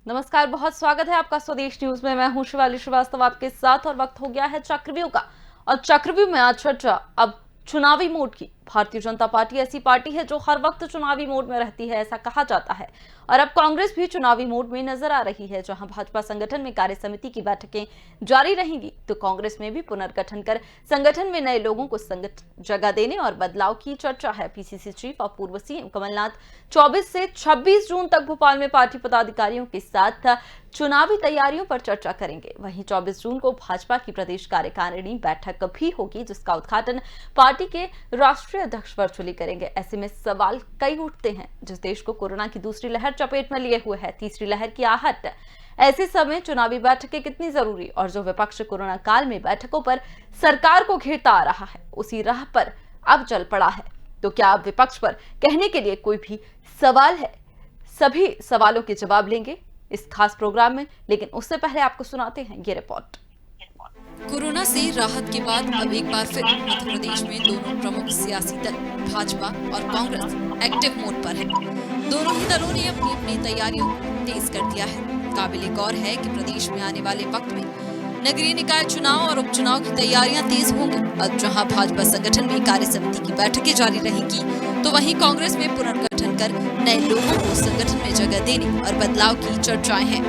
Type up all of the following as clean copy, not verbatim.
नमस्कार, बहुत स्वागत है आपका स्वदेश न्यूज में। मैं हूं शिवाली श्रीवास्तव आपके साथ और वक्त हो गया है चक्रव्यूह का। और चक्रव्यूह में आज चर्चा अब चुनावी मोड की। भारतीय जनता पार्टी ऐसी पार्टी है जो हर वक्त चुनावी मोड में रहती है, ऐसा कहा जाता है। और अब कांग्रेस भी चुनावी मोड में नजर आ रही है। जहां भाजपा संगठन में कार्य समिति की बैठकें जारी रहेंगी, तो कांग्रेस में भी पुनर्गठन कर संगठन में नए लोगों को जगह देने और बदलाव की चर्चा है। पीसीसी चीफ और पूर्व सीएम कमलनाथ 24 से 26 जून तक भोपाल में पार्टी पदाधिकारियों के साथ चुनावी तैयारियों पर चर्चा करेंगे। वहीं 24 जून को भाजपा की प्रदेश कार्यकारिणी बैठक भी होगी, जिसका उद्घाटन पार्टी के राष्ट्रीय अध्यक्ष वर्चुअली करेंगे। ऐसे में सवाल कई उठते हैं। जिस देश को कोरोना की दूसरी लहर चपेट में लिए हुए है, तीसरी लहर की आहट, ऐसे समय चुनावी बैठकें कितनी जरूरी। और जो विपक्ष कोरोना काल में बैठकों पर सरकार को घेरता आ रहा है, उसी राह पर अब चल पड़ा है। तो क्या अब विपक्ष पर कहने के लिए कोई भी सवाल है? सभी सवालों के जवाब लेंगे इस खास प्रोग्राम में, लेकिन उससे पहले आपको सुनाते हैं ये रिपोर्ट। कोरोना से राहत के बाद अब एक बार फिर मध्य प्रदेश में दोनों प्रमुख सियासी दल भाजपा और कांग्रेस एक्टिव मोड पर है। दोनों ही दलों ने अपनी अपनी तैयारियों को तेज कर दिया है। काबिले गौर है कि प्रदेश में आने वाले वक्त में नगरीय निकाय चुनाव और उपचुनाव की तैयारियां तेज होंगी। अब जहां भाजपा संगठन में कार्य समिति की बैठकें जारी रहेंगी, तो वहीं कांग्रेस में पुनर्गठन कर नए लोगों को संगठन में जगह देने और बदलाव की चर्चाएं हैं।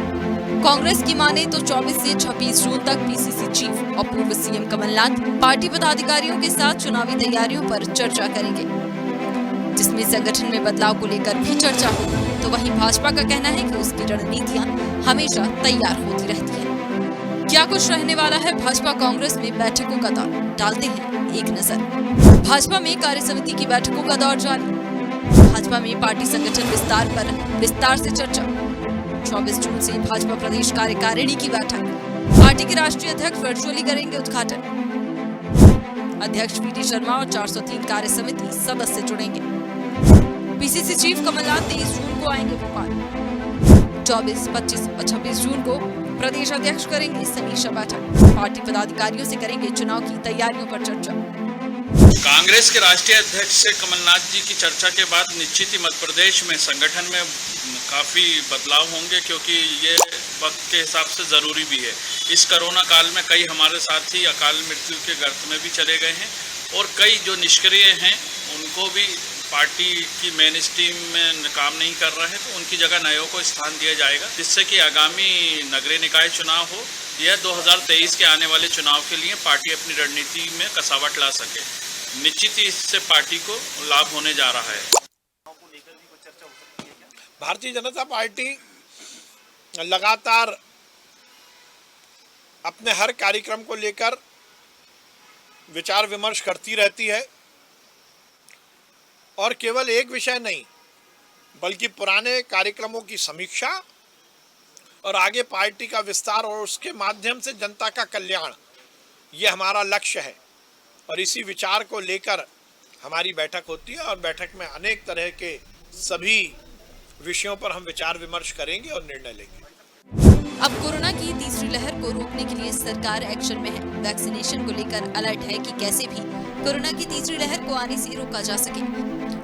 कांग्रेस की माने तो 24 से 26 जून तक पीसीसी चीफ और पूर्व सीएम कमलनाथ पार्टी पदाधिकारियों के साथ चुनावी तैयारियों पर चर्चा करेंगे, जिसमें संगठन में बदलाव को लेकर भी चर्चा होगी। तो वहीं भाजपा का कहना है कि उसकी रणनीतियां हमेशा तैयार होती रहती है। क्या कुछ रहने वाला है भाजपा कांग्रेस में बैठकों का दौर, डालते हैं एक नजर। भाजपा में कार्य समिति की बैठकों का दौर जारी। भाजपा में पार्टी संगठन विस्तार पर विस्तार से चर्चा। 24 जून से भाजपा प्रदेश कार्यकारिणी की बैठक। पार्टी के राष्ट्रीय अध्यक्ष वर्चुअली करेंगे उद्घाटन। अध्यक्ष वीडी शर्मा और 403 कार्य समिति सदस्य जुड़ेंगे। पीसीसी चीफ कमलनाथ 23 जून को आएंगे भोपाल। 24, 25 और 26 जून को प्रदेश अध्यक्ष करेंगे समीक्षा बैठक। पार्टी पदाधिकारियों से करेंगे चुनाव की तैयारियों पर चर्चा। कांग्रेस के राष्ट्रीय अध्यक्ष से कमलनाथ जी की चर्चा के बाद निश्चित ही मध्य प्रदेश में संगठन में काफ़ी बदलाव होंगे, क्योंकि ये वक्त के हिसाब से ज़रूरी भी है। इस कोरोना काल में कई हमारे साथी अकाल मृत्यु के गर्त में भी चले गए हैं, और कई जो निष्क्रिय हैं उनको भी पार्टी की मेन स्ट्रीम में काम नहीं कर रहे हैं, तो उनकी जगह नयों को स्थान दिया जाएगा, जिससे कि आगामी नगरीय निकाय चुनाव हो या 2023 के आने वाले चुनाव के लिए पार्टी अपनी रणनीति में कसावट ला सके। निश्चित ही इससे पार्टी को लाभ होने जा रहा है। भारतीय जनता पार्टी लगातार अपने हर कार्यक्रम को लेकर विचार विमर्श करती रहती है, और केवल एक विषय नहीं बल्कि पुराने कार्यक्रमों की समीक्षा और आगे पार्टी का विस्तार और उसके माध्यम से जनता का कल्याण, ये हमारा लक्ष्य है। और इसी विचार को लेकर हमारी बैठक होती है, और बैठक में अनेक तरह के सभी विषयों पर हम विचार विमर्श करेंगे और निर्णय लेंगे। अब कोरोना की तीसरी लहर को रोकने के लिए सरकार एक्शन में है। वैक्सीनेशन को लेकर अलर्ट है कि कैसे भी कोरोना की तीसरी लहर को आने से रोका जा सके।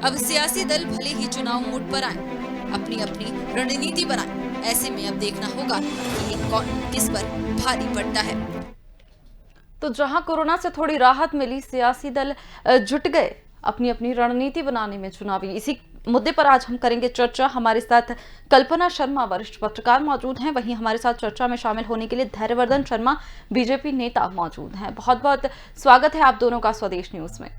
अब सियासी दल भले ही चुनाव मोड पर आए, अपनी अपनी रणनीति बनाए। ऐसे में अब देखना होगा कि ये कौन किस पर भारी पड़ता है। तो जहां कोरोना से थोड़ी राहत मिली, सियासी दल जुट गए अपनी अपनी रणनीति बनाने में चुनावी। इसी मुद्दे पर आज हम करेंगे चर्चा। हमारे साथ कल्पना शर्मा वरिष्ठ पत्रकार मौजूद हैं। वहीं हमारे साथ चर्चा में शामिल होने के लिए धैर्यवर्धन शर्मा बीजेपी नेता मौजूद हैं। बहुत बहुत स्वागत है आप दोनों का स्वदेश न्यूज में।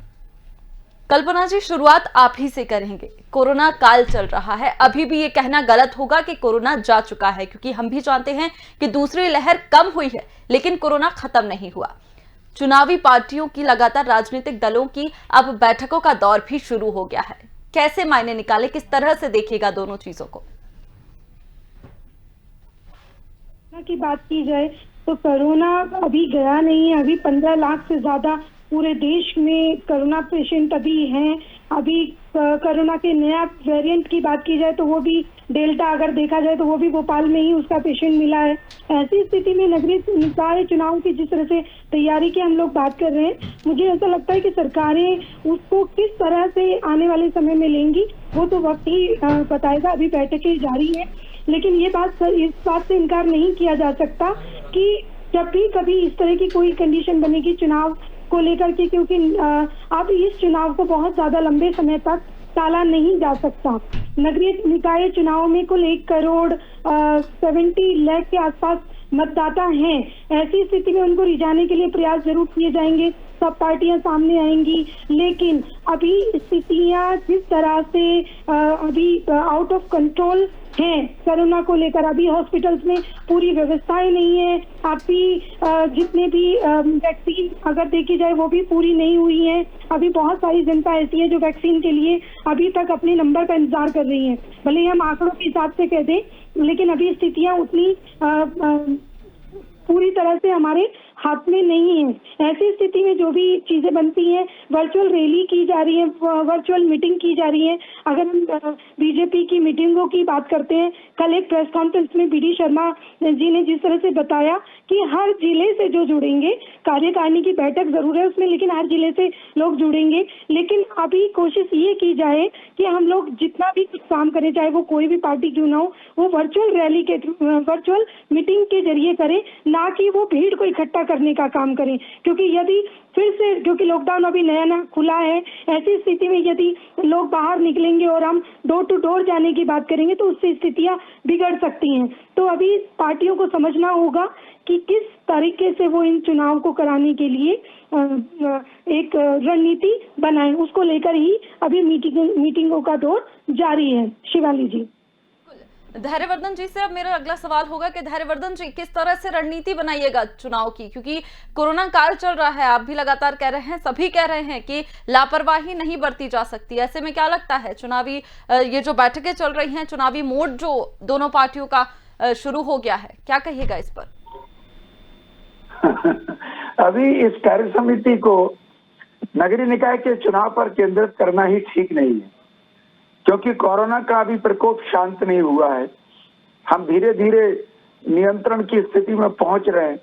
कल्पना जी, शुरुआत आप ही से करेंगे। कोरोना काल चल रहा है, अभी भी ये कहना गलत होगा कि कोरोना जा चुका है, क्योंकि हम भी जानते हैं कि दूसरी लहर कम हुई है, लेकिन कोरोना खत्म नहीं हुआ। चुनावी पार्टियों की लगातार राजनीतिक दलों की अब बैठकों का दौर भी शुरू हो गया है। कैसे मायने निकाले, किस तरह से देखेगा दोनों चीजों को? की बात की जाए तो कोरोना अभी गया नहीं है। अभी 15 लाख से ज्यादा पूरे देश में कोरोना पेशेंट अभी हैं। अभी कोरोना के नया वेरिएंट की बात की जाए तो वो भी डेल्टा अगर देखा जाए तो वो भी भोपाल में ही उसका पेशेंट मिला है। ऐसी स्थिति में नगरीय निकाय चुनाव की जिस तरह से तैयारी की हम लोग बात कर रहे हैं, मुझे ऐसा लगता है कि सरकारें उसको किस तरह से आने वाले समय में लेंगी वो तो वक्त ही बताएगा। अभी बैठकें जारी है, लेकिन इस बात से इनकार नहीं किया जा सकता कि जब भी कभी इस तरह की कोई कंडीशन बनेगी चुनाव को लेकर के, क्योंकि अब इस चुनाव को बहुत ज्यादा लंबे समय तक टाला नहीं जा सकता। नगरीय निकाय चुनाव में कुल 1,70,00,000 के आसपास मतदाता हैं। ऐसी स्थिति में उनको रिझाने के लिए प्रयास जरूर किए जाएंगे, सब पार्टियां सामने आएंगी, लेकिन अभी स्थितियां जिस तरह से अभी आउट ऑफ कंट्रोल हैं कोरोना को लेकर, अभी हॉस्पिटल्स में पूरी व्यवस्थाएं नहीं है, अभी जितने भी वैक्सीन अगर देखी जाए वो भी पूरी नहीं हुई है। अभी बहुत सारी जनता ऐसी है जो वैक्सीन के लिए अभी तक अपने नंबर का इंतजार कर रही है। भले ही हम आंकड़ों के हिसाब से कह दें, लेकिन अभी स्थितियां उतनी पूरी तरह से हमारे हाथ में नहीं है। ऐसी स्थिति में जो भी चीजें बनती हैं, वर्चुअल रैली की जा रही है, वर्चुअल मीटिंग की जा रही है। अगर हम बीजेपी की मीटिंगों की बात करते हैं, कल एक प्रेस कॉन्फ्रेंस में BD शर्मा जी ने जिस तरह से बताया कि हर जिले से जो जुड़ेंगे, कार्यकारिणी की बैठक जरूर है उसमें, लेकिन हर जिले से लोग जुड़ेंगे। लेकिन अभी कोशिश ये की जाए कि हम लोग जितना भी कुछ काम करें, चाहे वो कोई भी पार्टी क्यों ना हो, वो वर्चुअल रैली के वर्चुअल मीटिंग के जरिए करें, ना कि वो भीड़ को इकट्ठा करने का काम करें। क्योंकि यदि फिर से, क्योंकि लॉकडाउन अभी नया खुला है, ऐसी स्थिति में यदि लोग बाहर निकलेंगे और हम डोर टू डोर जाने की बात करेंगे तो उससे स्थितियां बिगड़ सकती हैं। तो अभी पार्टियों को समझना होगा कि किस तरीके से वो इन चुनाव को कराने के लिए एक रणनीति बनाएं, उसको लेकर ही अभी मीटिंगों का दौर जारी है। शिवाली जी। धैर्यवर्धन जी से अब मेरा अगला सवाल होगा कि धैर्यवर्धन जी, किस तरह से रणनीति बनाइएगा चुनाव की, क्योंकि कोरोना काल चल रहा है, आप भी लगातार कह रहे हैं, सभी कह रहे हैं कि लापरवाही नहीं बरती जा सकती। ऐसे में क्या लगता है, चुनावी ये जो बैठकें चल रही हैं, चुनावी मोड जो दोनों पार्टियों का शुरू हो गया है, क्या कहिएगा इस पर? अभी इस कार्य समिति को नगरीय निकाय के चुनाव पर केंद्रित करना ही ठीक नहीं है, क्योंकि कोरोना का अभी प्रकोप शांत नहीं हुआ है। हम धीरे धीरे नियंत्रण की स्थिति में पहुंच रहे हैं,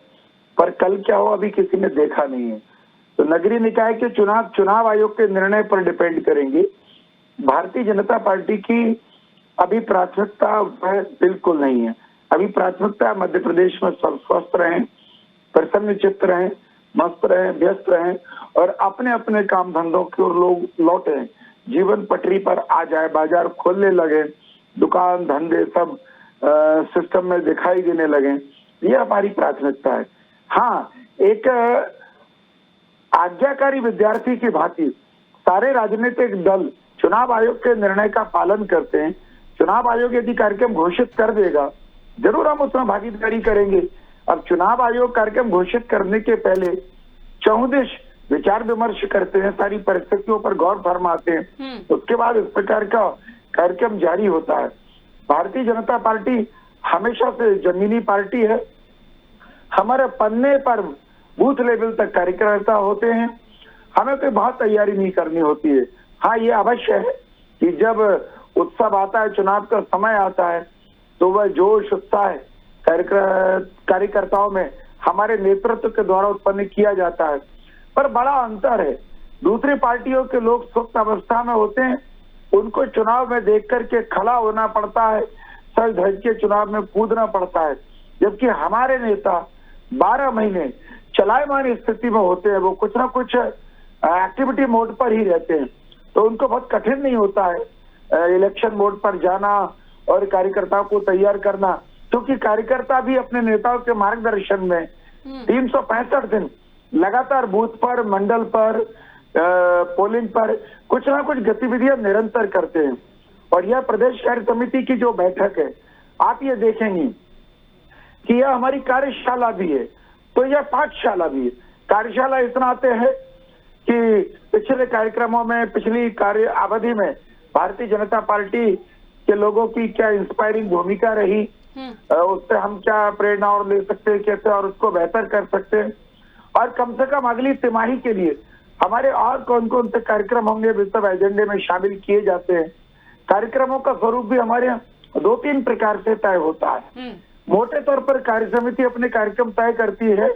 पर कल क्या हो अभी किसी ने देखा नहीं है। तो नगरीय निकाय के चुनाव आयोग के निर्णय पर डिपेंड करेंगे। भारतीय जनता पार्टी की अभी प्राथमिकता बिल्कुल नहीं है। अभी प्राथमिकता मध्य प्रदेश में सब स्वस्थ रहें, प्रसन्न चित्त रहें, मस्त रहें, व्यस्त रहें और अपने अपने काम धंधों की ओर लोग लौटे, जीवन पटरी पर आ जाए, बाजार खोलने लगे, दुकान धंधे सब सिस्टम में दिखाई देने लगे। ये हमारी प्राथमिकता है। हाँ, एक आज्ञाकारी विद्यार्थी की भांति सारे राजनीतिक दल चुनाव आयोग के निर्णय का पालन करते हैं। चुनाव आयोग यदि कार्यक्रम घोषित कर देगा, जरूर हम उसमें भागीदारी करेंगे। अब चुनाव आयोग कार्यक्रम घोषित करने के पहले चहुदिश विचार विमर्श करते हैं, सारी परिस्थितियों पर गौर फरमाते हैं, उसके बाद इस प्रकार का कार्यक्रम जारी होता है। भारतीय जनता पार्टी हमेशा से जमीनी पार्टी है। हमारे पन्ने पर बूथ लेवल तक कार्यकर्ता होते हैं, हमें कोई बहुत तैयारी नहीं करनी होती है। हाँ, ये अवश्य है कि जब उत्सव आता है, चुनाव का समय आता है, तो वह जोश उत्साह कार्यकर्ताओं में हमारे नेतृत्व के द्वारा उत्पन्न किया जाता है। पर बड़ा अंतर है, दूसरी पार्टियों के लोग सुप्त अवस्था में होते हैं, उनको चुनाव में देख करके खड़ा होना पड़ता है, सज धज के चुनाव में कूदना पड़ता है, जबकि हमारे नेता 12 महीने चलायमान स्थिति में होते हैं, वो कुछ ना कुछ एक्टिविटी मोड पर ही रहते हैं, तो उनको बहुत कठिन नहीं होता है इलेक्शन मोड पर जाना और कार्यकर्ताओं को तैयार करना, क्योंकि कार्यकर्ता भी अपने नेताओं के मार्गदर्शन में 365 दिन लगातार बूथ पर, मंडल पर, पोलिंग पर कुछ ना कुछ गतिविधियां निरंतर करते हैं। और यह प्रदेश कार्य समिति की जो बैठक है, आप ये देखेंगे कि यह हमारी कार्यशाला भी है, तो यह पाठशाला भी है। कार्यशाला इस नाते है कि पिछले कार्यक्रमों में, पिछली कार्य अवधि में भारतीय जनता पार्टी के लोगों की क्या इंस्पायरिंग भूमिका रही, उससे हम क्या प्रेरणा और ले सकते हैं, कैसे और उसको बेहतर कर सकते हैं, और कम से कम अगली तिमाही के लिए हमारे और कौन कौन से कार्यक्रम होंगे, वे सब एजेंडे में शामिल किए जाते हैं। कार्यक्रमों का स्वरूप भी हमारे यहाँ 2-3 प्रकार से तय होता है। मोटे तौर पर कार्य समिति अपने कार्यक्रम तय करती है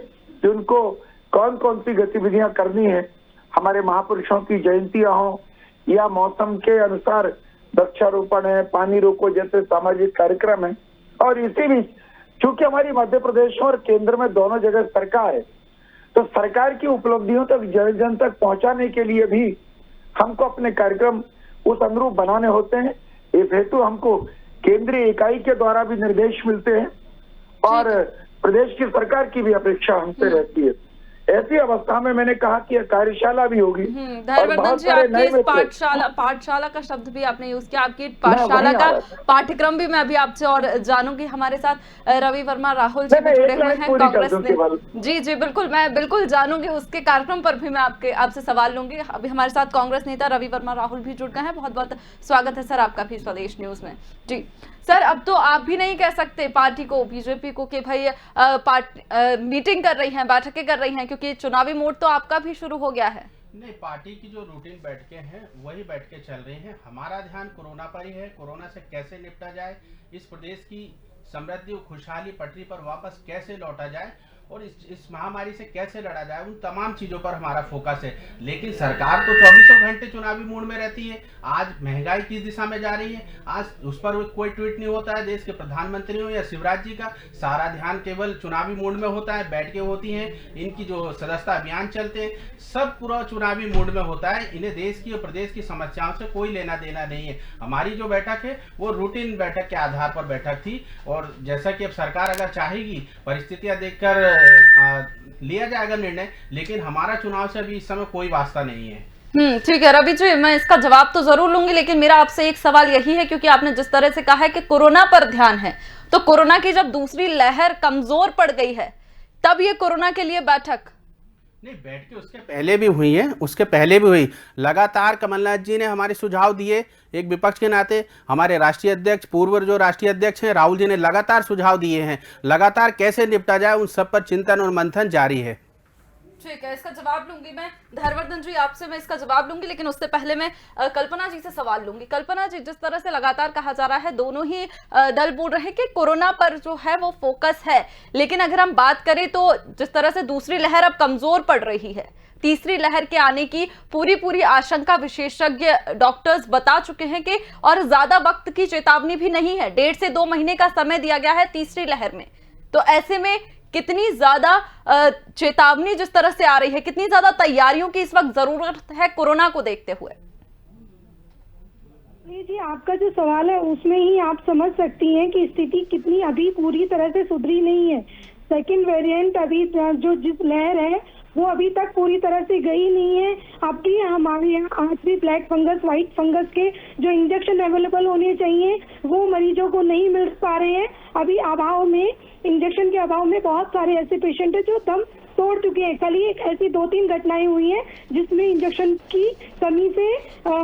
कि उनको कौन कौन सी गतिविधियां करनी है। हमारे महापुरुषों की जयंतियां हो या मौसम के अनुसार वृक्षारोपण है, पानी रोको जैसे सामाजिक कार्यक्रम है, और इसी बीच चूंकि हमारी मध्य प्रदेश और केंद्र में दोनों जगह सरकार है, तो सरकार की उपलब्धियों तक जन जन तक पहुंचाने के लिए भी हमको अपने कार्यक्रम उस अनुरूप बनाने होते हैं। इस हेतु हमको केंद्रीय इकाई के द्वारा भी निर्देश मिलते हैं और प्रदेश की सरकार की भी अपेक्षा हमसे रहती है। ऐसी अवस्था में मैंने कहा कि कार्यशाला भी होगी। धैर्यवर्धन जी, आपकी इस पाठशाला का शब्द भी आपने यूज किया, आपकी पाठशाला का पाठ्यक्रम भी मैं अभी आपसे और जानूंगी। हमारे साथ रवि वर्मा राहुल जी जुड़े हुए हैं कांग्रेस ने। जी बिल्कुल, मैं बिल्कुल जानूंगी, उसके कार्यक्रम पर भी मैं आपसे सवाल लूंगी। अभी हमारे साथ कांग्रेस नेता रवि वर्मा राहुल भी जुड़ गए हैं। बहुत बहुत स्वागत है सर आपका भी स्वदेश न्यूज में। जी सर, अब तो आप भी नहीं कह सकते पार्टी को, बीजेपी को, कि भाई मीटिंग कर रही हैं, बैठकें कर रही हैं, क्योंकि चुनावी मोड तो आपका भी शुरू हो गया है। नहीं, पार्टी की जो रूटीन बैठकें हैं वही बैठकें चल रही हैं। हमारा ध्यान कोरोना पर ही है। कोरोना से कैसे निपटा जाए, इस प्रदेश की समृद्धि और खुशहाली पटरी पर वापस कैसे लौटा जाए और इस महामारी से कैसे लड़ा जाए, उन तमाम चीजों पर हमारा फोकस है। लेकिन सरकार तो 24 घंटे चुनावी मूड में रहती है। आज महंगाई किस दिशा में जा रही है, आज उस पर कोई ट्वीट नहीं होता है। देश के प्रधानमंत्री हो या शिवराज जी का, सारा ध्यान केवल चुनावी मूड में होता है। बैठकें होती हैं, इनकी जो सदस्यता अभियान चलते हैं, सब पूरा चुनावी मूड में होता है। इन्हें देश की और प्रदेश की समस्याओं से कोई लेना देना नहीं है। हमारी जो बैठक है वो रूटीन बैठक के आधार पर बैठक थी और जैसा कि अब सरकार अगर चाहेगी, परिस्थितियां देखकर लिया जाएगा निर्णय, लेकिन हमारा चुनाव से अभी इस समय कोई वास्ता नहीं है। ठीक है रवि जी, मैं इसका जवाब तो जरूर लूंगी, लेकिन मेरा आपसे एक सवाल यही है, क्योंकि आपने जिस तरह से कहा है कि कोरोना पर ध्यान है, तो कोरोना की जब दूसरी लहर कमजोर पड़ गई है, तब ये कोरोना के लिए बैठक नहीं, बैठ के उसके पहले भी हुई है, उसके पहले भी हुई। लगातार कमलनाथ जी ने हमारे सुझाव दिए, एक विपक्ष के नाते हमारे राष्ट्रीय अध्यक्ष, पूर्व जो राष्ट्रीय अध्यक्ष हैं राहुल जी ने लगातार सुझाव दिए हैं। लगातार कैसे निपटा जाए उन सब पर चिंतन और मंथन जारी है। ठीक है, इसका जवाब लूंगी मैं। धैर्यवर्धन जी, आपसे मैं इसका जवाब लूंगी, लेकिन उससे पहले मैं कल्पना जी से सवाल लूंगी। कल्पना जी, जिस तरह से लगातार कहा जा रहा है, दोनों ही दल बोल रहे हैं कि कोरोना पर जो है वो फोकस है, लेकिन अगर हम बात करें तो जिस तरह से दूसरी लहर अब कमजोर पड़ रही है, तीसरी लहर के आने की पूरी आशंका विशेषज्ञ डॉक्टर्स बता चुके हैं कि और ज्यादा वक्त की चेतावनी भी नहीं है, 1.5 से 2 महीने का समय दिया गया है तीसरी लहर में। तो ऐसे में कितनी ज्यादा चेतावनी जिस तरह से आ रही है, कितनी ज्यादा तैयारियों की इस वक्त जरूरत है कोरोना को देखते हुए? जी, आपका जो सवाल है उसमें ही आप समझ सकती हैं कि स्थिति कितनी अभी पूरी तरह से सुधरी नहीं है। सेकंड वेरिएंट अभी जो जिस लहर है वो अभी तक पूरी तरह से गई नहीं है। अब भी हमारे यहाँ आज भी ब्लैक फंगस, व्हाइट फंगस के जो इंजेक्शन अवेलेबल होने चाहिए वो मरीजों को नहीं मिल पा रहे हैं। अभी अभाव में, इंजेक्शन के अभाव में बहुत सारे ऐसे पेशेंट हैं जो दम तोड़ चुके हैं। कल ही एक ऐसी 2-3 घटनाएं हुई हैं जिसमें इंजेक्शन की कमी से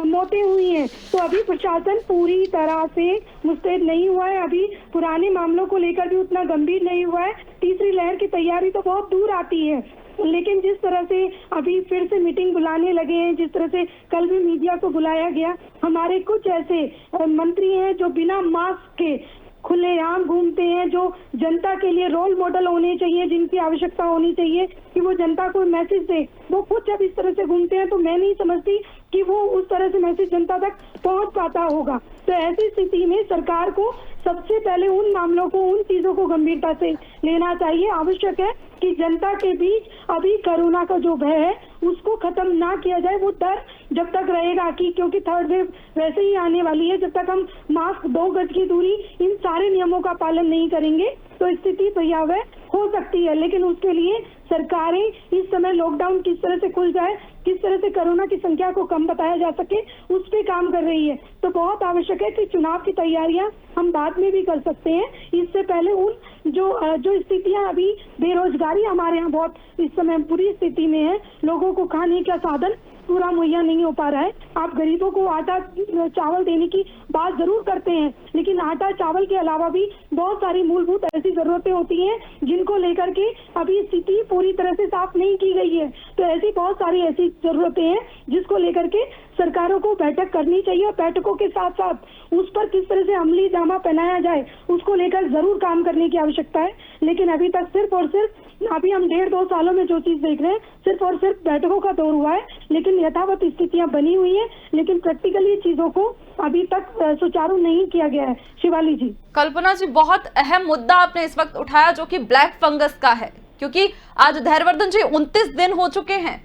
मौतें हुई हैं। तो अभी प्रशासन पूरी तरह से मुस्तैद नहीं हुआ है, अभी पुराने मामलों को लेकर भी उतना गंभीर नहीं हुआ है। तीसरी लहर की तैयारी तो बहुत दूर आती है, लेकिन जिस तरह से अभी फिर से मीटिंग बुलाने लगे हैं, जिस तरह से कल भी मीडिया को बुलाया गया, हमारे कुछ ऐसे मंत्री हैं जो बिना मास्क के खुलेआम घूमते हैं, जो जनता के लिए रोल मॉडल होने चाहिए, जिनकी आवश्यकता होनी चाहिए कि वो जनता को मैसेज दे, वो खुद जब इस तरह से घूमते हैं तो मैं नहीं समझती कि वो उस तरह से मैसेज जनता तक पहुंच पाता होगा। तो ऐसी स्थिति में सरकार को सबसे पहले उन मामलों को, उन चीजों को गंभीरता से लेना चाहिए। आवश्यक है कि जनता के बीच अभी कोरोना का जो भय है उसको खत्म ना किया जाए। वो डर जब तक रहेगा कि क्योंकि थर्ड वेव वैसे ही आने वाली है, जब तक हम मास्क, 2 गज की दूरी, इन सारे नियमों का पालन नहीं करेंगे तो स्थिति भयावह हो सकती है। लेकिन उसके लिए सरकारें इस समय लॉकडाउन किस तरह से खुल जाए, किस तरह से कोरोना की संख्या को कम बताया जा सके, उस पे काम कर रही है। तो बहुत आवश्यक है कि चुनाव की तैयारियां हम बाद में भी कर सकते हैं। इससे पहले उन जो स्थितियां, अभी बेरोजगारी हमारे यहाँ बहुत इस समय बुरी स्थिति में है, लोगों को खाने का साधन पूरा मुहैया नहीं हो पा रहा है। आप गरीबों को आटा चावल देने की बात जरूर करते हैं, लेकिन आटा चावल के अलावा भी बहुत सारी मूलभूत ऐसी जरूरतें होती हैं जिनको लेकर के अभी स्थिति पूरी तरह से साफ नहीं की गई है। तो ऐसी बहुत सारी ऐसी जरूरतें हैं जिसको लेकर के सरकारों को बैठक करनी चाहिए और बैठकों के साथ साथ उस पर किस तरह से अमली जामा पहनाया जाए उसको लेकर जरूर काम करने की आवश्यकता है। लेकिन अभी तक सिर्फ और सिर्फ अभी हम 1.5-2 सालों में जो चीज देख रहे हैं सिर्फ और सिर्फ बैठकों का दौर हुआ है, लेकिन यथावत स्थितियां बनी हुई है, लेकिन प्रैक्टिकली चीजों को अभी तक सुचारू नहीं किया गया है। शिवाली जी, कल्पना जी, बहुत अहम मुद्दा आपने इस वक्त उठाया जो कि ब्लैक फंगस का है, क्योंकि आज धैर्यवर्धन जी 29 दिन हो चुके हैं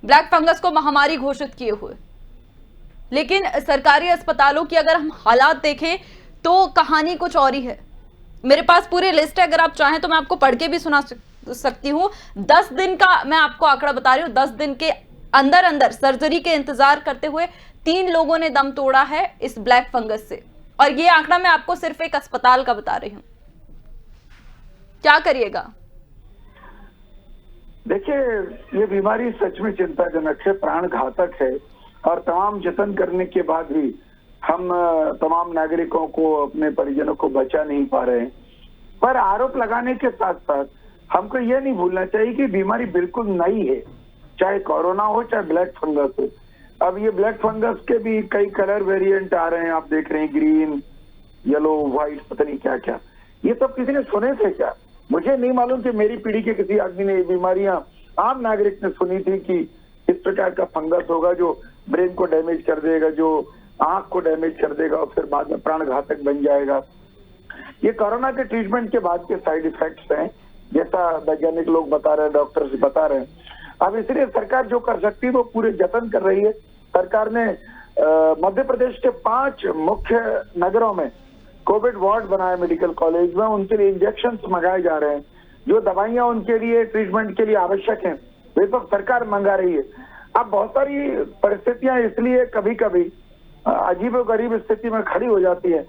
ब्लैक फंगस को महामारी घोषित किए हुए, लेकिन सरकारी अस्पतालों की अगर हम हालात देखें तो कहानी कुछ और ही है। मेरे पास पूरी लिस्ट है, अगर आप चाहें तो मैं आपको पढ़ के भी सुना सकती हूँ। 10 दिन का मैं आपको आंकड़ा बता रही हूँ। 10 दिन के अंदर अंदर सर्जरी के इंतजार करते हुए 3 लोगों ने दम तोड़ा है इस ब्लैक फंगस से, और ये आंकड़ा मैं आपको सिर्फ एक अस्पताल का बता रही हूँ। क्या करिएगा? देखिए, ये बीमारी सच में चिंताजनक है, प्राण घातक है, और तमाम जतन करने के बाद भी हम तमाम नागरिकों को, अपने परिजनों को बचा नहीं पा रहे हैं। पर आरोप लगाने के साथ साथ हमको ये नहीं भूलना चाहिए कि बीमारी बिल्कुल नई है, चाहे कोरोना हो चाहे ब्लैक फंगस हो। अब ये ब्लैक फंगस के भी कई कलर वेरिएंट आ रहे हैं, आप देख रहे हैं, ग्रीन, येलो, व्हाइट, पता नहीं क्या क्या। ये सब किसी ने सुने थे क्या? मुझे नहीं मालूम कि मेरी पीढ़ी के किसी आदमी ने ये बीमारियां आम नागरिक ने सुनी थी कि इस प्रकार का फंगस होगा जो ब्रेन को डैमेज कर देगा, जो आंख को डैमेज कर देगा और फिर बाद में प्राण घातक बन जाएगा। ये कोरोना के ट्रीटमेंट के बाद के साइड इफेक्ट्स हैं, जैसा वैज्ञानिक लोग बता रहे हैं, डॉक्टर्स बता रहे हैं। अब इसलिए सरकार जो कर सकती है वो पूरे जतन कर रही है। सरकार ने मध्य प्रदेश के 5 मुख्य नगरों में कोविड वार्ड बनाए मेडिकल कॉलेज में, उनके लिए इंजेक्शन मंगाए जा रहे हैं। जो दवाइयां उनके लिए ट्रीटमेंट के लिए आवश्यक हैं वे तो सरकार मंगा रही है। अब बहुत सारी परिस्थितियां इसलिए कभी कभी अजीब और गरीब स्थिति में खड़ी हो जाती है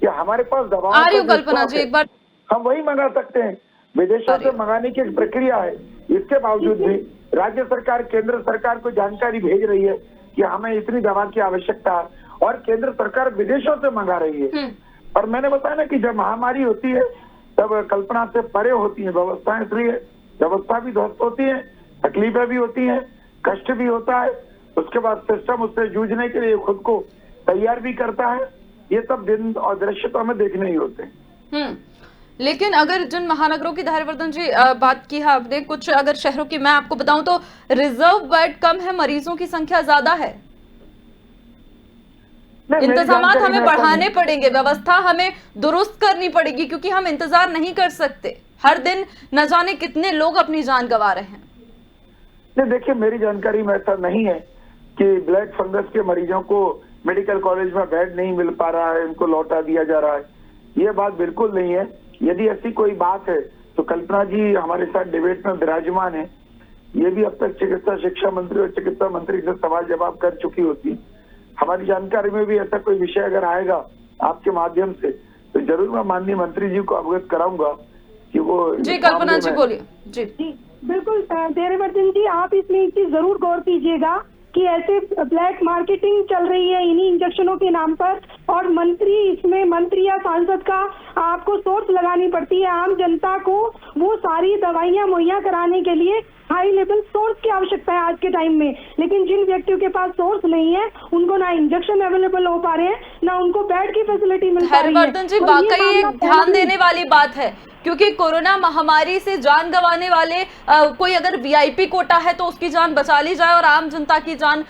कि हमारे पास दवाओं कल्पना जी एक बार हम वही मंगा सकते हैं, विदेशों से मंगाने की एक प्रक्रिया है। इसके बावजूद भी राज्य सरकार केंद्र सरकार को जानकारी भेज रही है कि हमें इतनी दवा की आवश्यकता है, और केंद्र सरकार विदेशों से मंगा रही है। और मैंने बताया ना कि जब महामारी होती है तब कल्पना से परे होती है व्यवस्थाएं, इसलिए व्यवस्था भी ध्वस्त होती है, तकलीफें भी होती हैं, कष्ट भी होता है। उसके बाद सिस्टम उससे जूझने के लिए खुद को तैयार भी करता है। ये सब दिन और दृश्य तो हमें देखने ही होते हैं। लेकिन अगर जिन महानगरों की धैर्यवर्धन जी बात की है आपने, कुछ अगर शहरों की मैं आपको बताऊं तो रिजर्व बेड कम है, मरीजों की संख्या ज्यादा है। इंतजाम हमें बढ़ाने पड़ेंगे, व्यवस्था हमें दुरुस्त करनी पड़ेगी, क्योंकि हम इंतजार नहीं कर सकते। हर दिन न जाने कितने लोग अपनी जान गंवा रहे हैं। नहीं, देखिए, मेरी जानकारी में ऐसा नहीं है कि ब्लैक फंगस के मरीजों को मेडिकल कॉलेज में बेड नहीं मिल पा रहा है, उनको लौटा दिया जा रहा है। ये बात बिल्कुल नहीं है। यदि ऐसी कोई बात है तो कल्पना जी हमारे साथ डिबेट में विराजमान है, ये भी अब तक चिकित्सा शिक्षा मंत्री और चिकित्सा मंत्री से सवाल जवाब कर चुकी होती। हमारी जानकारी में भी ऐसा कोई विषय अगर आएगा आपके माध्यम से तो जरूर मैं माननीय मंत्री जी को अवगत कराऊंगा कि वो। जी कल्पना जी बोलिए। जी बिल्कुल धैर्यवर्धन जी, आप इसमें एक चीज जरूर गौर कीजिएगा कि ऐसे ब्लैक मार्केटिंग चल रही है इन्हीं इंजेक्शनों के नाम पर, और मंत्री या सांसद का आपको सोर्स लगानी पड़ती है। आम जनता को वो सारी दवाइयां मुहैया कराने के लिए हाई लेवल सोर्स की आवश्यकता है आज के टाइम में, लेकिन जिन व्यक्तियों के पास सोर्स नहीं है उनको ना इंजेक्शन अवेलेबल हो पा रहे हैं, ना उनको बेड की फैसिलिटी मिल पा रही है। धैर्यवर्धन जी वाकई एक ध्यान देने वाली बात है, क्योंकि कोरोना महामारी से जान गंवाने वाले कोई अगर वीआईपी कोटा है तो उसकी जान बचा ली जाए और आम जनता की जान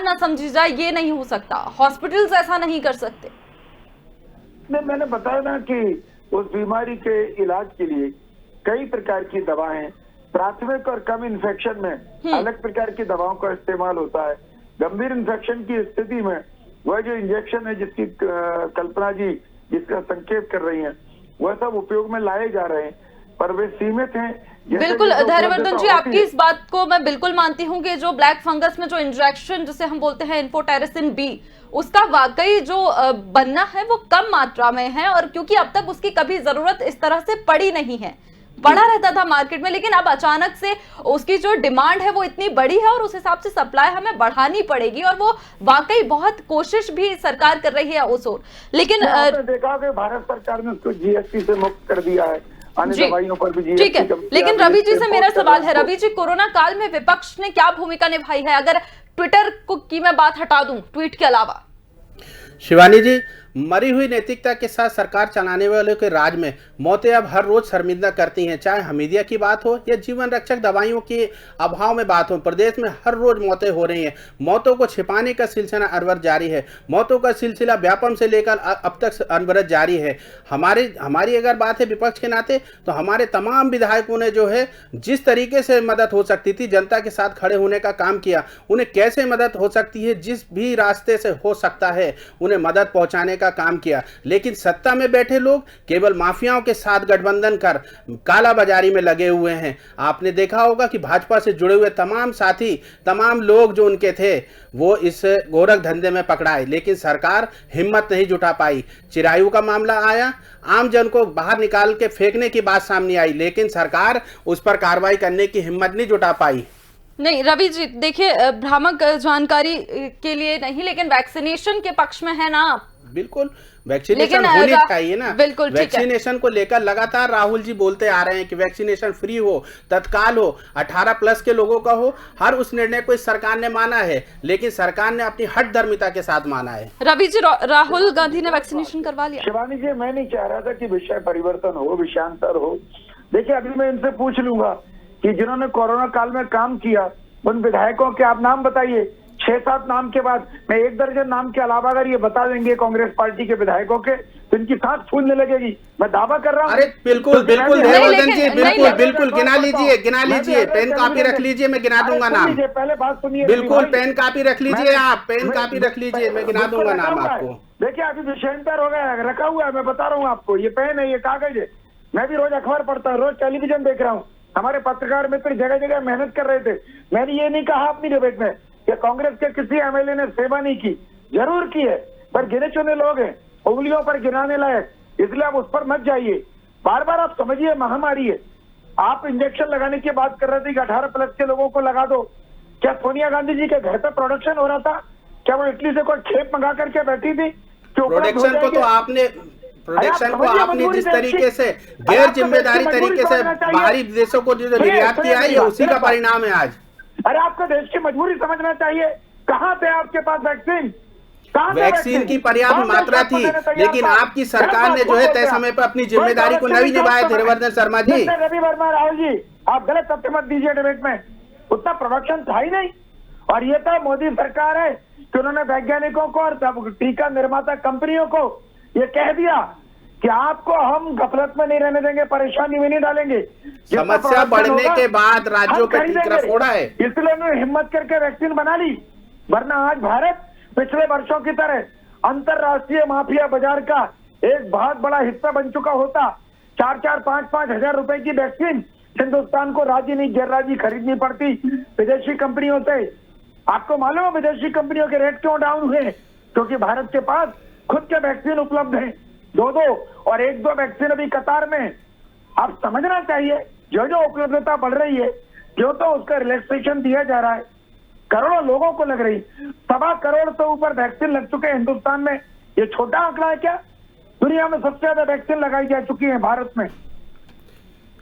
ना समझी जाए, ये नहीं हो सकता। हॉस्पिटल्स ऐसा नहीं कर सकते। नहीं, मैंने बताया ना कि उस बीमारी के इलाज के लिए कई प्रकार की दवाएं, प्राथमिक और कम इन्फेक्शन में अलग प्रकार की दवाओं का इस्तेमाल होता है। गंभीर इन्फेक्शन की स्थिति में वह जो इंजेक्शन है जिसकी कल्पना जी जिसका संकेत कर रही हैं, वह सब उपयोग में लाए जा रहे हैं, पर वे सीमित हैं। बिल्कुल धैर्यवर्धन जी, आपकी इस बात को मैं बिल्कुल मानती हूँ कि जो ब्लैक फंगस में जो इंजेक्शन जिसे हम बोलते हैं एन्फोटेरिसिन बी, उसका वाकई जो बनना है वो कम मात्रा में है, और क्योंकि अब तक उसकी कभी जरूरत इस तरह से पड़ी नहीं है, पड़ा रहता था मार्केट में, लेकिन अब अचानक से उसकी जो डिमांड है वो इतनी बड़ी है और उस हिसाब से सप्लाई हमें बढ़ानी पड़ेगी, और वो वाकई बहुत कोशिश भी सरकार कर रही है उस ओर। लेकिन देखा कि भारत सरकार ने उसको जीएसटी से मुक्त कर दिया है, अन्य दवाइयों पर भी जीएसटी। ठीक है, लेकिन रवि जी से मेरा सवाल है, रवि जी, कोरोना काल में विपक्ष ने क्या भूमिका निभाई है? अगर ट्विटर की मैं बात हटा दूं, ट्वीट के अलावा। शिवानी जी, मरी हुई नैतिकता के साथ सरकार चलाने वालों के राज में मौतें अब हर रोज शर्मिंदा करती हैं। चाहे हमीदिया की बात हो या जीवन रक्षक दवाइयों के अभाव में बात हो, प्रदेश में हर रोज मौतें हो रही हैं। मौतों को छिपाने का सिलसिला अनवरत जारी है। मौतों का सिलसिला व्यापम से लेकर अब तक अनवरत जारी है। हमारी अगर बात है विपक्ष के नाते, तो हमारे तमाम विधायकों ने जो है जिस तरीके से मदद हो सकती थी जनता के साथ खड़े होने का काम किया। उन्हें कैसे मदद हो सकती है, जिस भी रास्ते से हो सकता है उन्हें मदद पहुंचाने का काम किया। लेकिन सत्ता में बैठे लोग केवल माफियाओं के साथ गठबंधन कर काला बाजारी में लगे हुए हैं। आपने देखा होगा कि भाजपा से जुड़े हुए तमाम साथी, तमाम लोग जो उनके थे, वो इस गोरख धंधे में पकड़ाए, लेकिन सरकार हिम्मत नहीं जुटा पाई। चिरायु का मामला आया, आम जन को बाहर निकाल के फेंकने की बात सामने आई, लेकिन सरकार उस पर कार्रवाई करने की हिम्मत नहीं जुटा पाई। नहीं रवि जी, देखिए भ्रामक जानकारी के लिए नहीं, लेकिन वैक्सीनेशन के पक्ष में है ना। बिल्कुल, वैक्सीनेशन होनी चाहिए ना। बिल्कुल, वैक्सीनेशन को लेकर लगातार राहुल जी बोलते आ रहे हैं कि वैक्सीनेशन फ्री हो, तत्काल हो, 18+ के लोगों का हो। हर उस निर्णय को इस सरकार ने माना है, लेकिन सरकार ने अपनी हठधर्मिता के साथ माना है। रवि जी, राहुल गांधी ने वैक्सीनेशन करवा लिया। शिवानी जी, मैं नहीं चाह रहा था कि विषय परिवर्तन हो, विषयांतर हो। देखिए, अभी मैं इनसे पूछ लूंगा कि जिन्होंने कोरोना काल में काम किया उन विधायकों के आप नाम बताइए। 6-7 नाम के बाद मैं 1 दर्जन नाम के अलावा अगर ये बता देंगे कांग्रेस पार्टी के विधायकों के, तो इनकी सांस फूलने लगेगी। मैं दावा कर रहा हूँ। अरे बिल्कुल बिल्कुल देववर्धन जी, बिल्कुल बिल्कुल गिना लीजिए, पेन कॉपी रख लीजिए, मैं गिना दूंगा नाम। पहले बात सुनिए, बिल्कुल पेन कॉपी रख लीजिए, आप पेन कॉपी रख लीजिए, मैं गिना दूंगा नाम आपको। देखिए, अभी विषयांतर हो गया, रखा हुआ है, मैं बता रहा हूँ आपको। ये पेन है, ये कागज है। मैं भी रोज अखबार पढ़ता हूँ, रोज टेलीविजन देख रहा हूँ। हमारे पत्रकार मित्र जगह जगह मेहनत कर रहे थे। मैंने ये नहीं कहा अपनी डिबेट में कि कांग्रेस के किसी एमएलए ने सेवा नहीं की, जरूर की है, पर गिने चुने लोग हैं, उंगलियों पर गिनाने लायक। इसलिए आप उस पर मत जाइए। बार बार आप समझिए, महामारी है। आप इंजेक्शन लगाने की बात कर रहे थे कि 18+ के लोगों को लगा दो। क्या सोनिया गांधी जी के घर पर प्रोडक्शन हो रहा था? क्या वो इटली से कोई खेप मंगा करके बैठी थी? प्रोडक्शन को आपने जिस तरीके से गैर जिम्मेदारी तरीके से बाहरी देशों को जो निर्यात किया है, ये उसी का परिणाम है आज। अरे आपको देश की मजबूरी समझना चाहिए। कहाँ थे आपके पास वैक्सीन की पर्याप्त मात्रा थी, लेकिन आपकी सरकार ने जो है तय समय पर अपनी जिम्मेदारी को नहीं निभाया। धीरवर्धन शर्मा जी, रवि वर्मा, राहुल जी, आप गलत तथ्य मत दीजिए डिबेट में। उतना प्रोडक्शन था ही नहीं। और ये तो मोदी सरकार है कि उन्होंने वैज्ञानिकों को और टीका निर्माता कंपनियों को ये कह दिया कि आपको हम गफलत में नहीं रहने देंगे, परेशानी में नहीं डालेंगे। समस्या बढ़ने के बाद राज्यों पे टीका फोड़ा है, इसलिए उन्होंने हिम्मत करके वैक्सीन बना ली। वरना आज भारत पिछले वर्षों की तरह अंतरराष्ट्रीय माफिया बाजार का एक बहुत बड़ा हिस्सा बन चुका होता। 4-4, 5-5 हजार रुपए की वैक्सीन हिंदुस्तान को राज्य नहीं गैर राज्य खरीदनी पड़ती विदेशी कंपनियों से। आपको मालूम है विदेशी कंपनियों के रेट क्यों डाउन हुए? क्योंकि भारत के पास खुद के वैक्सीन उपलब्ध हैं, 2-2 और 1-2 वैक्सीन अभी कतार में। आप समझना चाहिए, जो जो उपलब्धता बढ़ रही है, जो तो उसका रिलैक्सेशन दिया जा रहा है, करोड़ों लोगों को लग रही। 1.25 करोड़ से ऊपर वैक्सीन लग चुके हैं हिंदुस्तान में। ये छोटा आंकड़ा है क्या? दुनिया में सबसे ज्यादा वैक्सीन लगाई जा चुकी है भारत में।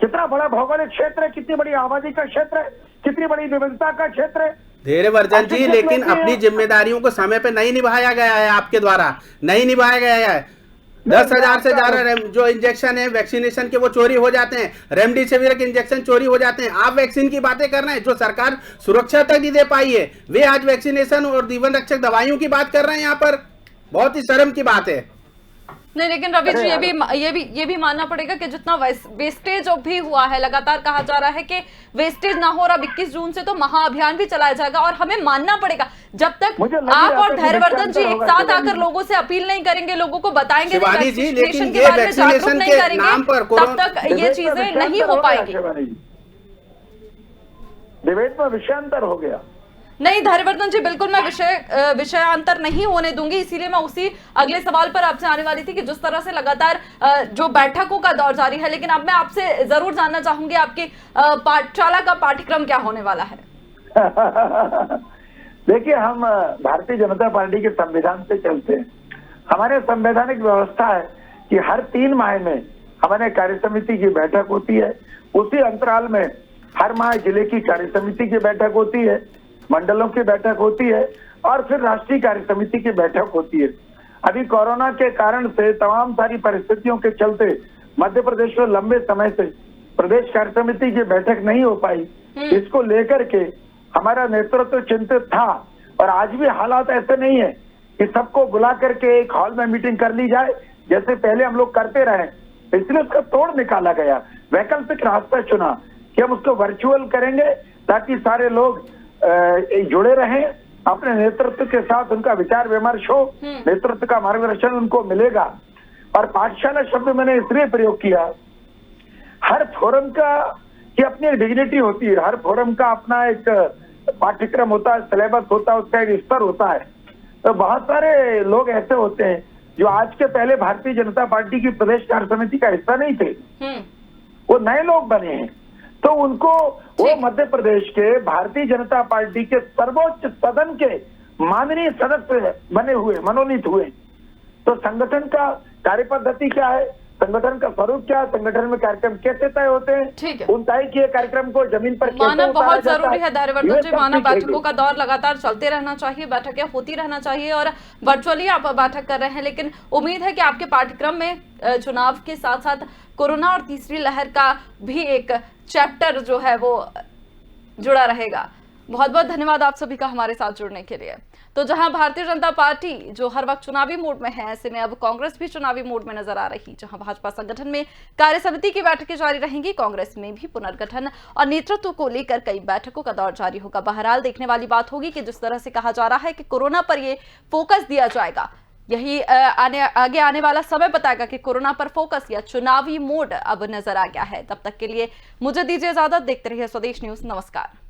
कितना बड़ा भौगोलिक क्षेत्र है, कितनी बड़ी आबादी का क्षेत्र है, कितनी बड़ी विविधता का क्षेत्र है। धीरवर्धन जी, लेकिन अपनी जिम्मेदारियों को समय पे नहीं निभाया गया है, आपके द्वारा नहीं निभाया गया है। 10,000 से ज्यादा जो इंजेक्शन है वैक्सीनेशन के वो चोरी हो जाते हैं, रेमडेसिविर के इंजेक्शन चोरी हो जाते हैं। आप वैक्सीन की बातें कर रहे हैं, जो सरकार सुरक्षा तक नहीं दे पाई है, वे आज वैक्सीनेशन और जीवन रक्षक दवाइयों की बात कर रहे हैं। यहाँ पर बहुत ही शर्म की बात है। नहीं, लेकिन रवि जी, ये भी मानना पड़ेगा कि जितना वेस्टेज भी हुआ है, लगातार कहा जा रहा है कि वेस्टेज ना हो, और 21 जून से तो महाअभियान भी चलाया जाएगा। और हमें मानना पड़ेगा, जब तक आप और धैर्यवर्धन जी एक साथ आकर लोगों से अपील नहीं करेंगे, लोगों को बताएंगे वैक्सीनेशन के बारे में, जागरूक नहीं करेंगे, तब तक ये चीजें नहीं हो पाएंगी। डिबेट में विषयांतर हो गया। नहीं धैर्यवर्धन जी, बिल्कुल मैं विषयांतर नहीं होने दूंगी। इसीलिए मैं उसी अगले सवाल पर आपसे आने वाली थी कि जिस तरह से लगातार जो बैठकों का दौर जारी है, लेकिन अब मैं आपसे जरूर जानना चाहूंगी आपकी पाठशाला का पाठ्यक्रम क्या होने वाला है? देखिए, हम भारतीय जनता पार्टी के संविधान से चलते हैं। हमारे संवैधानिक व्यवस्था है कि हर 3 माह में हमारे कार्य समिति की बैठक होती है। उसी अंतराल में हर माह जिले की कार्य समिति की बैठक होती है, मंडलों की बैठक होती है, और फिर राष्ट्रीय कार्य समिति की बैठक होती है। अभी कोरोना के कारण से तमाम सारी परिस्थितियों के चलते मध्य प्रदेश में लंबे समय से प्रदेश कार्य समिति की बैठक नहीं हो पाई। इसको लेकर के हमारा नेतृत्व चिंतित था और आज भी हालात ऐसे नहीं है कि सबको बुला करके एक हॉल में मीटिंग कर ली जाए जैसे पहले हम लोग करते रहे। इसलिए उसका तोड़ निकाला गया, वैकल्पिक रास्ता चुना कि हम उसको वर्चुअल करेंगे ताकि सारे लोग जुड़े रहें अपने नेतृत्व के साथ, उनका विचार विमर्श हो, नेतृत्व का मार्गदर्शन उनको मिलेगा। और पाठशाला शब्द मैंने इसलिए प्रयोग किया, हर फोरम का की अपनी एक डिग्निटी होती है, हर फोरम का अपना एक पाठ्यक्रम होता है, सिलेबस होता है, उसका एक स्तर होता है। तो बहुत सारे लोग ऐसे होते हैं जो आज के पहले भारतीय जनता पार्टी की प्रदेश कार्य समिति का हिस्सा नहीं थे, वो नए लोग बने हैं, तो उनको वो मध्य प्रदेश के भारतीय जनता पार्टी के सर्वोच्च सदन के माननीय सदस्य बने हुए, मनोनीत हुए। तो संगठन का कार्य पद्धति क्या है, संगठन का स्वरूप क्या है, संगठन में कार्यक्रम कैसे तय होते हैं, उन तय किए कार्यक्रम को जमीन पर माना बहुत जरूरी है धैर्यवर्धन जी। माना बैठकों का दौर लगातार चलते रहना चाहिए, बैठकें होती रहना चाहिए और वर्चुअली आप बैठक कर रहे हैं, लेकिन उम्मीद है कि आपके पाठ्यक्रम में चुनाव के साथ साथ कोरोना और तीसरी लहर का भी एक चैप्टर जो है वो जुड़ा रहेगा। बहुत बहुत धन्यवाद आप सभी का हमारे साथ जुड़ने के लिए। तो जहां भारतीय जनता पार्टी जो हर वक्त चुनावी मोड में है, ऐसे में अब कांग्रेस भी चुनावी मोड में नजर आ रही। जहां भाजपा संगठन में कार्य समिति की बैठकें जारी रहेंगी, कांग्रेस में भी पुनर्गठन और नेतृत्व को लेकर कई बैठकों का दौर जारी होगा। बहरहाल देखने वाली बात होगी कि जिस तरह से कहा जा रहा है कि कोरोना पर ये फोकस दिया जाएगा, यही आगे आने वाला समय बताएगा कि कोरोना पर फोकस या चुनावी मोड अब नजर आ गया है। तब तक के लिए मुझे दीजिए इजाजत, देखते रहिए स्वदेश न्यूज। नमस्कार।